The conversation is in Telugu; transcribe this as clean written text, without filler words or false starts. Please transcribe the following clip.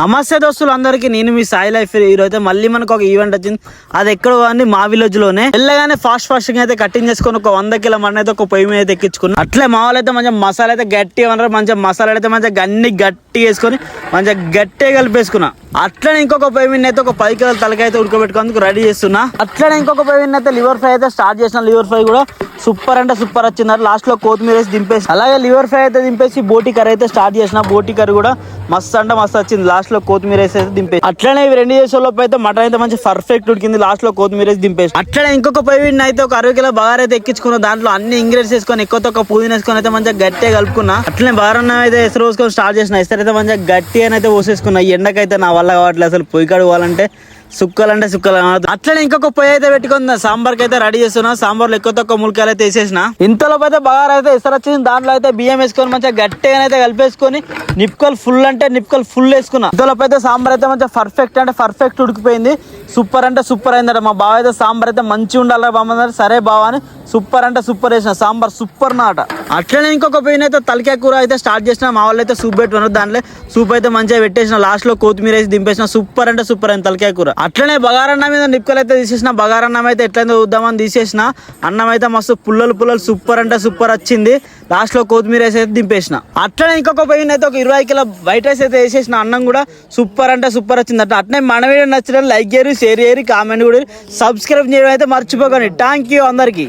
నమస్తే దోస్తులు అందరికి, నేను మీ సాయి లైఫ్. ఈరోజు మళ్ళీ మనకు ఒక ఈవెంట్ వచ్చింది. అది ఎక్కడ కానీ మా విలేజ్ లోనే వెళ్ళగానే ఫాస్ట్ గా అయితే కటింగ్ చేసుకుని ఒక 100 కిలో మటన్ అయితే ఒక పొయ్యి మీద అయితే ఎక్కించుకున్నాం. అట్లే మా వాళ్ళు అయితే మంచిగా మసాలా అయితే గట్టిగా ఉన్నారు. మంచిగా మసాలా అయితే మంచిగా అన్ని గట్టి వేసుకొని మంచిగా గట్టిగా కలిపేసుకున్నా. అట్లనే ఇంకొక పొయ్యి మీద అయితే ఒక 10 కిలోల తలకాయ అయితే ఉడకబెట్టుకోవడానికి రెడీ చేస్తున్నా. అట్లనే ఇంకొక పొయ్యి మీద అయితే లివర్ ఫ్రై అయితే స్టార్ట్ చేసిన. లివర్ ఫ్రై కూడా సూపర్ అంటే సూపర్ వచ్చింది. లాస్ట్ లో కొత్తిమీర వేసి దింపేసి, అలాగే లివర్ ఫ్రై అయితే దింపేసి బోటి కర్రీ అయితే స్టార్ట్ చేసిన. బోటి కర్రీ కూడా మస్తు అంటే మస్తు వచ్చింది. లాస్ట్ లో కొత్తిమీర వేసి అయితే దింపేసి, అట్లనే ఇవి రెండు చేసేలోపు అయితే మటన్ అయితే మంచి పర్ఫెక్ట్ ఉడికింది. లాస్ట్ లో కొత్తిమీర వేసి దింపేసి, అట్లనే ఇంకొక పొయ్యి అయితే ఒక 60 కిలో బగారా అయితే ఎక్కించుకున్నా. దాంట్లో అన్ని ఇంగ్రీడియంట్స్ వేసుకొని ఎక్కువ ఒక పుదీనా వేసుకొని అయితే మంచిగా గట్టిగా కలుపుకున్నా. అట్లనే బగారన్నం అయితే ఎసరు పోసుకొని స్టార్ట్ చేసిన. ఎసరు అయితే మంచిగా గట్టి అని అయితే పోసేసుకున్నా. ఈ ఎండకైతే నా వల్ల కావట్లేదు అసలు. పొయ్యి కడుకోవాలంటే సుక్కలంటే సుక్కలు. అట్లనే ఇంకొక పొయ్యి అయితే పెట్టుకుంది. సాంబార్కి అయితే రెడీ చేస్తున్నా. సాంబార్లో ఎక్కువ తక్కువ ములకాయలు అయితే వేసేసిన. ఇంతలోపు అయితే బగారా అయితే ఎసరు వచ్చింది. దాంట్లో అయితే బియ్యం వేసుకొని మంచిగా గట్టిగా అయితే కలిపేసుకొని నిప్పుకలు ఫుల్ అంటే నిప్పుకలు ఫుల్ వేసుకున్నా. ఇంతలోపు అయితే సాంబార్ అయితే మంచిగా పర్ఫెక్ట్ అంటే పర్ఫెక్ట్ ఉడికిపోయింది. సూపర్ అంటే సూపర్ అయిందట. మా బావ అయితే సాంబార్ అయితే మంచిగా ఉండాలి బాగుంది. సరే బావ అని సూపర్ అంటే సూపర్ వేసిన. సాంబార్ సూపర్ నాట. అట్లనే ఇంకొక పొయ్యి అయితే తలకాయ కూర అయితే స్టార్ట్ చేసిన. మా వాళ్ళు అయితే సూప్ పెట్టుకున్నారు. దాంట్లో సూప్ అయితే మంచిగా పెట్టేసిన. లాస్ట్ లో కొత్తిమీర వేసి దింపేసిన. సూపర్ అంటే సూపర్ అయింది తలకాయ కూర. అట్లనే బగారన్నం మీద నిప్పుకలు అయితే తీసేసిన. బగారన్నం అయితే ఎట్లయితే చూద్దామని తీసేసిన. అన్నం అయితే మస్తు పుల్లలు సూపర్ అంటే సూపర్ వచ్చింది. లాస్ట్ లో కొత్తిమీర వేసి అయితే దింపేసిన. అట్లనే ఇంకొక పొయ్యి అయితే ఒక 20 కిలో వైట్ రైస్ అయితే వేసేసిన. అన్నం కూడా సూపర్ అంటే సూపర్ వచ్చింది. అట్లనే మన వీడియో నచ్చిన లైక్ చేయరు, షేర్ చేయరు, కామెంట్ కూడా, సబ్స్క్రైబ్ చేయడం అయితే మర్చిపోకండి. థ్యాంక్ యూ అందరికి.